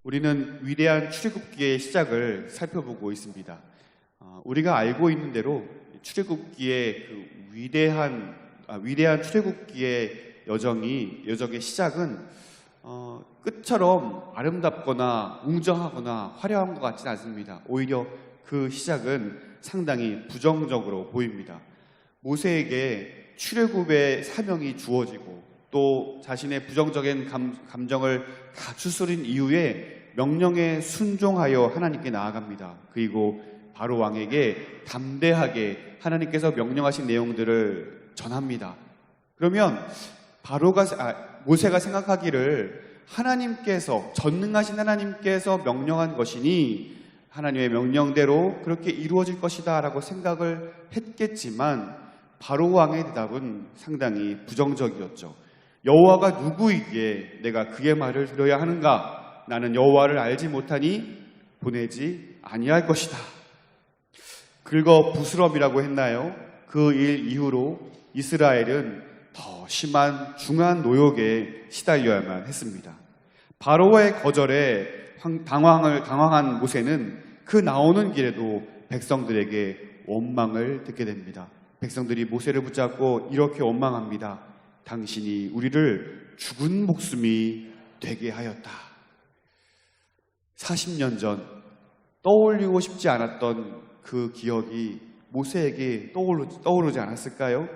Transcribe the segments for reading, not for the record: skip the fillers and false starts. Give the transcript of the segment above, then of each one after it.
우리는 위대한 출애굽기의 시작을 살펴보고 있습니다. 우리가 알고 있는 대로 출애굽기의 그 위대한 출애굽기의 여정의 시작은 끝처럼 아름답거나 웅장하거나 화려한 것 같지는 않습니다. 오히려 그 시작은 상당히 부정적으로 보입니다. 모세에게 출애굽의 사명이 주어지고 또 자신의 부정적인 감정을 다 추스린 이후에 명령에 순종하여 하나님께 나아갑니다. 그리고 바로 왕에게 담대하게 하나님께서 명령하신 내용들을 전합니다. 그러면 모세가 생각하기를 전능하신 하나님께서 명령한 것이니 하나님의 명령대로 그렇게 이루어질 것이다 라고 생각을 했겠지만 바로 왕의 대답은 상당히 부정적이었죠. 여호와가 누구이기에 내가 그의 말을 들어야 하는가? 나는 여호와를 알지 못하니 보내지 아니할 것이다. 긁어 부스럼이라고 했나요? 그 일 이후로 이스라엘은 더 심한 중한 노역에 시달려야만 했습니다. 바로의 거절에 당황한 모세는 그 나오는 길에도 백성들에게 원망을 듣게 됩니다. 백성들이 모세를 붙잡고 이렇게 원망합니다. 당신이 우리를 죽은 목숨이 되게 하였다. 40년 전 떠올리고 싶지 않았던 그 기억이 모세에게 떠오르지 않았을까요?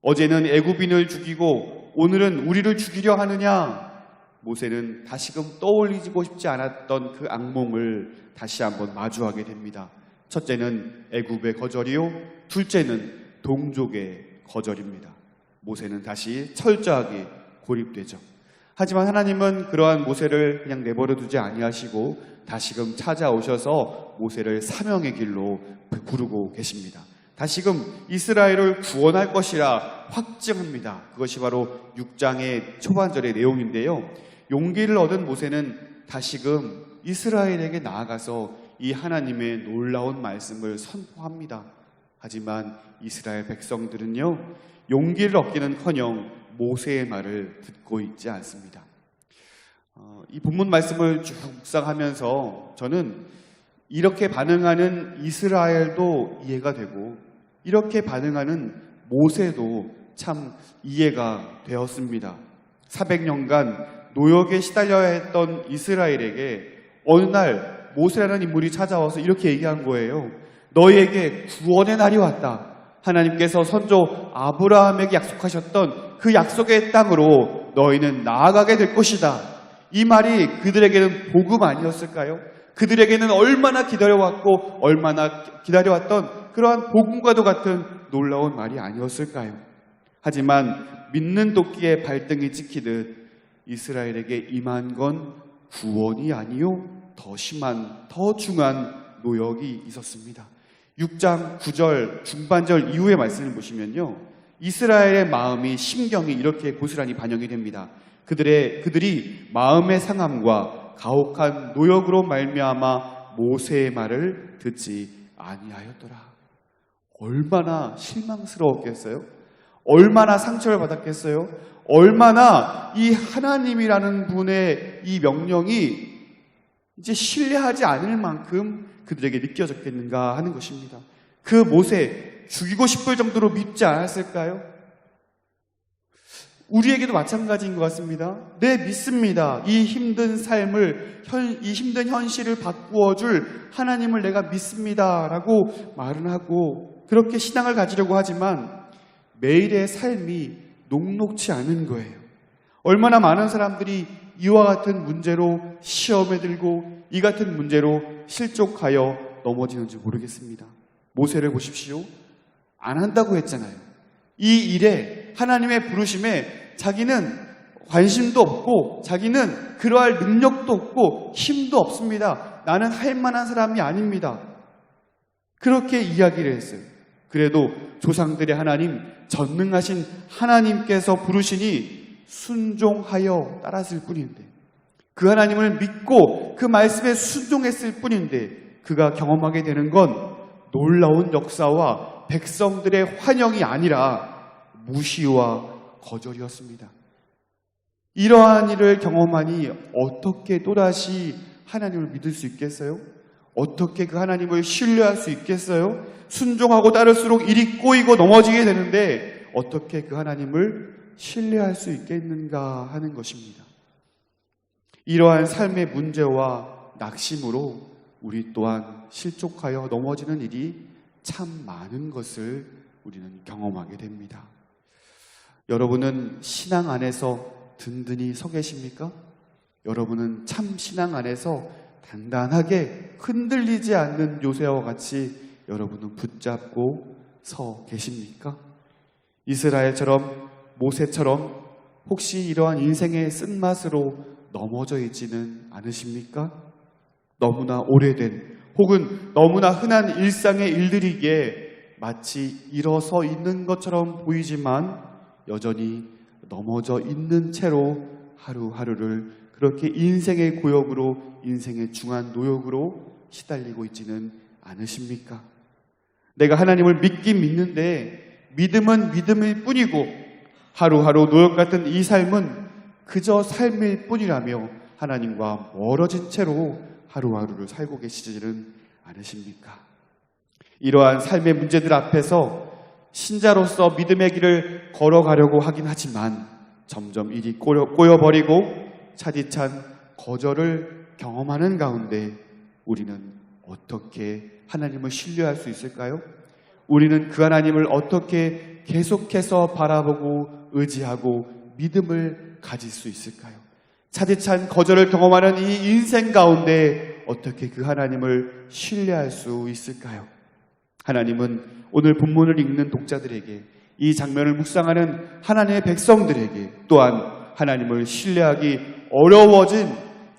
어제는 애굽인을 죽이고 오늘은 우리를 죽이려 하느냐? 모세는 다시금 떠올리고 싶지 않았던 그 악몽을 다시 한번 마주하게 됩니다. 첫째는 애굽의 거절이요, 둘째는 동족의 거절입니다. 모세는 다시 철저하게 고립되죠. 하지만 하나님은 그러한 모세를 그냥 내버려 두지 아니하시고 다시금 찾아오셔서 모세를 사명의 길로 부르고 계십니다. 다시금 이스라엘을 구원할 것이라 확증합니다. 그것이 바로 6장의 초반절의 내용인데요. 용기를 얻은 모세는 다시금 이스라엘에게 나아가서 이 하나님의 놀라운 말씀을 선포합니다. 하지만 이스라엘 백성들은요, 용기를 얻기는커녕 모세의 말을 듣고 있지 않습니다. 이 본문 말씀을 쭉 묵상하면서 저는 이렇게 반응하는 이스라엘도 이해가 되고 이렇게 반응하는 모세도 참 이해가 되었습니다. 400년간 노역에 시달려야 했던 이스라엘에게 어느 날 모세라는 인물이 찾아와서 이렇게 얘기한 거예요. 너희에게 구원의 날이 왔다. 하나님께서 선조 아브라함에게 약속하셨던 그 약속의 땅으로 너희는 나아가게 될 것이다. 이 말이 그들에게는 복음 아니었을까요? 그들에게는 얼마나 기다려왔고 얼마나 기다려왔던 그러한 복음과도 같은 놀라운 말이 아니었을까요? 하지만 믿는 도끼에 발등이 찍히듯 이스라엘에게 임한 건 구원이 아니요 더 심한 더 중한 노역이 있었습니다. 6장 9절 중반절 이후의 말씀을 보시면요, 이스라엘의 마음이 심경이 이렇게 고스란히 반영이 됩니다. 그들이 마음의 상함과 가혹한 노역으로 말미암아 모세의 말을 듣지 아니하였더라. 얼마나 실망스러웠겠어요? 얼마나 상처를 받았겠어요? 얼마나 이 하나님이라는 분의 이 명령이 이제 신뢰하지 않을 만큼 그들에게 느껴졌겠는가 하는 것입니다. 그 모세 죽이고 싶을 정도로 믿지 않았을까요? 우리에게도 마찬가지인 것 같습니다. 네, 믿습니다. 이 힘든 삶을, 이 힘든 현실을 바꾸어줄 하나님을 내가 믿습니다 라고 말은 하고 그렇게 신앙을 가지려고 하지만 매일의 삶이 녹록치 않은 거예요. 얼마나 많은 사람들이 이와 같은 문제로 시험에 들고 이 같은 문제로 실족하여 넘어지는지 모르겠습니다. 모세를 보십시오. 안 한다고 했잖아요. 이 일에 하나님의 부르심에 자기는 관심도 없고 자기는 그러할 능력도 없고 힘도 없습니다. 나는 할 만한 사람이 아닙니다. 그렇게 이야기를 했어요. 그래도 조상들의 하나님, 전능하신 하나님께서 부르시니 순종하여 따랐을 뿐인데, 그 하나님을 믿고 그 말씀에 순종했을 뿐인데 그가 경험하게 되는 건 놀라운 역사와 백성들의 환영이 아니라 무시와 거절이었습니다. 이러한 일을 경험하니 어떻게 또다시 하나님을 믿을 수 있겠어요? 어떻게 그 하나님을 신뢰할 수 있겠어요? 순종하고 따를수록 일이 꼬이고 넘어지게 되는데 어떻게 그 하나님을 신뢰할 수 있겠는가 하는 것입니다. 이러한 삶의 문제와 낙심으로 우리 또한 실족하여 넘어지는 일이 참 많은 것을 우리는 경험하게 됩니다. 여러분은 신앙 안에서 든든히 서 계십니까? 여러분은 참 신앙 안에서 단단하게 흔들리지 않는 요새와 같이 여러분은 붙잡고 서 계십니까? 이스라엘처럼 모세처럼 혹시 이러한 인생의 쓴맛으로 넘어져 있지는 않으십니까? 너무나 오래된 혹은 너무나 흔한 일상의 일들이기에 마치 일어서 있는 것처럼 보이지만 여전히 넘어져 있는 채로 하루하루를 그렇게 인생의 고역으로 인생의 중한 노역으로 시달리고 있지는 않으십니까? 내가 하나님을 믿긴 믿는데 믿음은 믿음일 뿐이고 하루하루 노역 같은 이 삶은 그저 삶일 뿐이라며 하나님과 멀어진 채로 하루하루를 살고 계시지는 않으십니까? 이러한 삶의 문제들 앞에서 신자로서 믿음의 길을 걸어가려고 하긴 하지만 점점 일이 꼬여버리고 차디찬 거절을 경험하는 가운데 우리는 어떻게 하나님을 신뢰할 수 있을까요? 우리는 그 하나님을 어떻게 계속해서 바라보고 의지하고 믿음을 가질 수 있을까요? 차디찬 거절을 경험하는 이 인생 가운데 어떻게 그 하나님을 신뢰할 수 있을까요? 하나님은 오늘 본문을 읽는 독자들에게 이 장면을 묵상하는 하나님의 백성들에게 또한 하나님을 신뢰하기 어려워진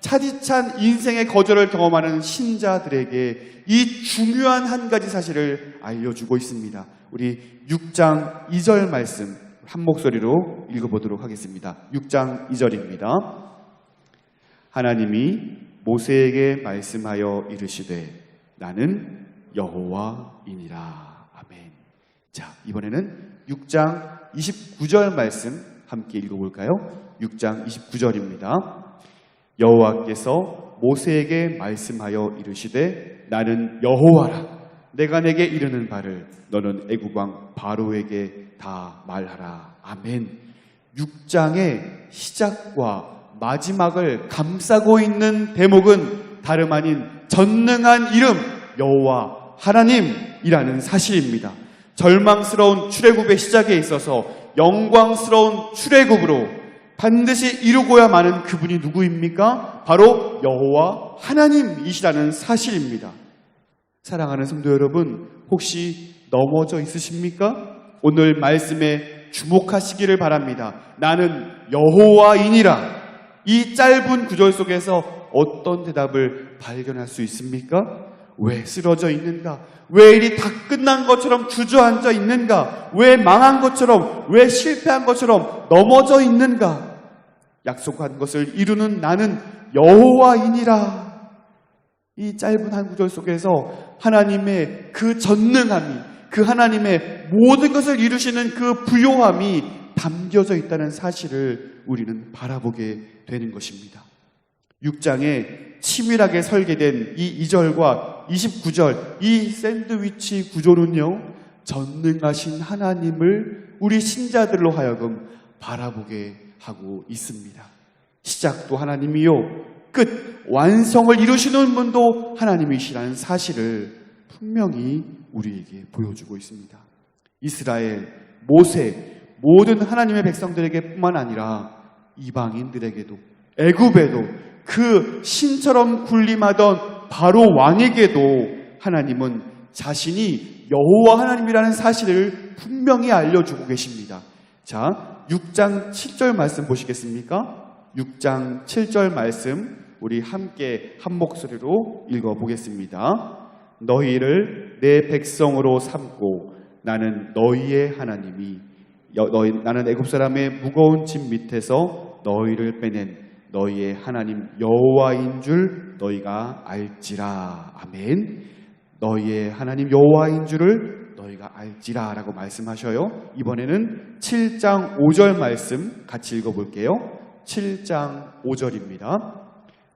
차디찬 인생의 거절을 경험하는 신자들에게 이 중요한 한 가지 사실을 알려주고 있습니다. 우리 6장 2절 말씀 한 목소리로 읽어보도록 하겠습니다. 6장 2절입니다. 하나님이 모세에게 말씀하여 이르시되 나는 여호와이니라. 아멘. 자, 이번에는 6장 29절 말씀 함께 읽어볼까요? 6장 29절입니다. 여호와께서 모세에게 말씀하여 이르시되 나는 여호와라. 내가 내게 이르는 바를 너는 애굽 왕 바로에게 다 말하라. 아멘. 6장의 시작과 마지막을 감싸고 있는 대목은 다름 아닌 전능한 이름 여호와 하나님이라는 사실입니다. 절망스러운 출애굽의 시작에 있어서 영광스러운 출애굽으로 반드시 이루고야 마는 그분이 누구입니까? 바로 여호와 하나님이시라는 사실입니다. 사랑하는 성도 여러분, 혹시 넘어져 있으십니까? 오늘 말씀에 주목하시기를 바랍니다. 나는 여호와이니라. 이 짧은 구절 속에서 어떤 대답을 발견할 수 있습니까? 왜 쓰러져 있는가? 왜 일이 다 끝난 것처럼 주저앉아 있는가? 왜 망한 것처럼, 왜 실패한 것처럼 넘어져 있는가? 약속한 것을 이루는 나는 여호와이니라. 이 짧은 한 구절 속에서 하나님의 그 전능함이, 그 하나님의 모든 것을 이루시는 그 부요함이 담겨져 있다는 사실을 우리는 바라보게 되는 것입니다. 6장에 치밀하게 설계된 이 2절과 29절, 이 샌드위치 구조는요, 전능하신 하나님을 우리 신자들로 하여금 바라보게 하고 있습니다. 시작도 하나님이요, 끝, 완성을 이루시는 분도 하나님이시라는 사실을 분명히 우리에게 보여주고 있습니다. 이스라엘, 모세, 모든 하나님의 백성들에게 뿐만 아니라 이방인들에게도, 애굽에도, 그 신처럼 군림하던 바로 왕에게도 하나님은 자신이 여호와 하나님이라는 사실을 분명히 알려주고 계십니다. 자, 6장 7절 말씀 보시겠습니까? 6장 7절 말씀 우리 함께 한 목소리로 읽어보겠습니다. 너희를 내 백성으로 삼고 나는 너희의 하나님이 나는 애굽 사람의 무거운 짐 밑에서 너희를 빼낸 너희의 하나님 여호와인 줄 너희가 알지라. 아멘. 너희의 하나님 여호와인 줄을 너희가 알지라 라고 말씀하셔요. 이번에는 7장 5절 말씀 같이 읽어볼게요. 7장 5절입니다.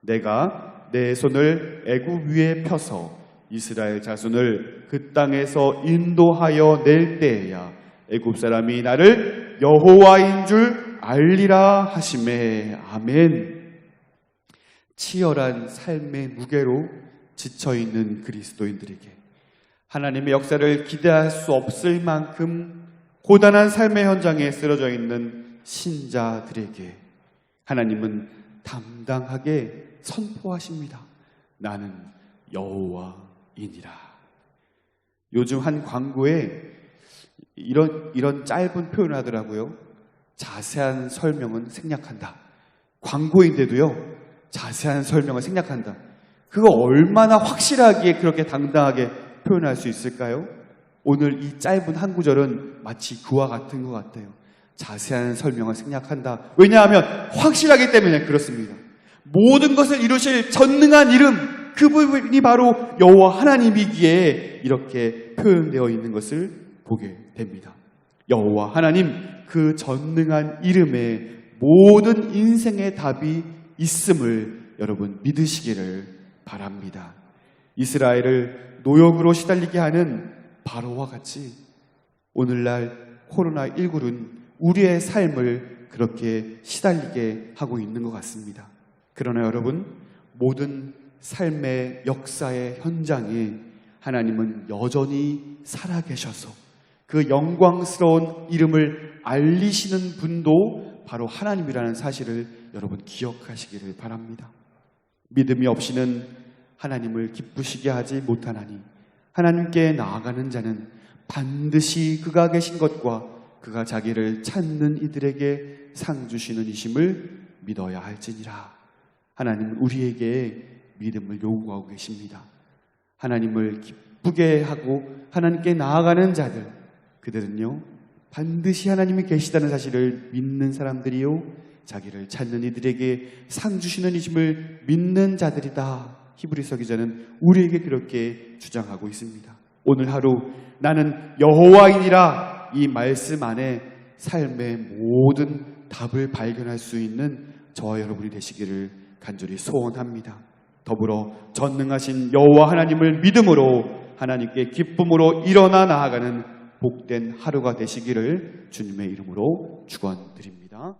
내가 내 손을 애굽 위에 펴서 이스라엘 자손을 그 땅에서 인도하여 낼 때에야 애굽 사람이 나를 여호와인 줄 알리라 하시매. 아멘. 치열한 삶의 무게로 지쳐있는 그리스도인들에게 하나님의 역사를 기대할 수 없을 만큼 고단한 삶의 현장에 쓰러져 있는 신자들에게 하나님은 담당하게 선포하십니다. 나는 여호와이니라. 요즘 한 광고에 이런 짧은 표현을 하더라고요. 자세한 설명은 생략한다. 광고인데도요, 자세한 설명을 생략한다. 그거 얼마나 확실하게 그렇게 당당하게 표현할 수 있을까요? 오늘 이 짧은 한 구절은 마치 그와 같은 것 같아요. 자세한 설명을 생략한다. 왜냐하면 확실하기 때문에 그렇습니다. 모든 것을 이루실 전능한 이름, 그분이 바로 여호와 하나님이기에 이렇게 표현되어 있는 것을 보게 됩니다. 여호와 하나님, 그 전능한 이름에 모든 인생의 답이 있음을 여러분 믿으시기를 바랍니다. 이스라엘을 노역으로 시달리게 하는 바로와 같이 오늘날 코로나19는 우리의 삶을 그렇게 시달리게 하고 있는 것 같습니다. 그러나 여러분, 모든 삶의 역사의 현장에 하나님은 여전히 살아계셔서 그 영광스러운 이름을 알리시는 분도 바로 하나님이라는 사실을 여러분 기억하시기를 바랍니다. 믿음이 없이는 하나님을 기쁘시게 하지 못하나니 하나님께 나아가는 자는 반드시 그가 계신 것과 그가 자기를 찾는 이들에게 상 주시는 이심을 믿어야 할지니라. 하나님은 우리에게 믿음을 요구하고 계십니다. 하나님을 기쁘게 하고 하나님께 나아가는 자들, 그들은요 반드시 하나님이 계시다는 사실을 믿는 사람들이요 자기를 찾는 이들에게 상 주시는 이심을 믿는 자들이다. 히브리서 기자는 우리에게 그렇게 주장하고 있습니다. 오늘 하루 나는 여호와이니라 이 말씀 안에 삶의 모든 답을 발견할 수 있는 저와 여러분이 되시기를 간절히 소원합니다. 더불어 전능하신 여호와 하나님을 믿음으로 하나님께 기쁨으로 일어나 나아가는 복된 하루가 되시기를 주님의 이름으로 축원드립니다.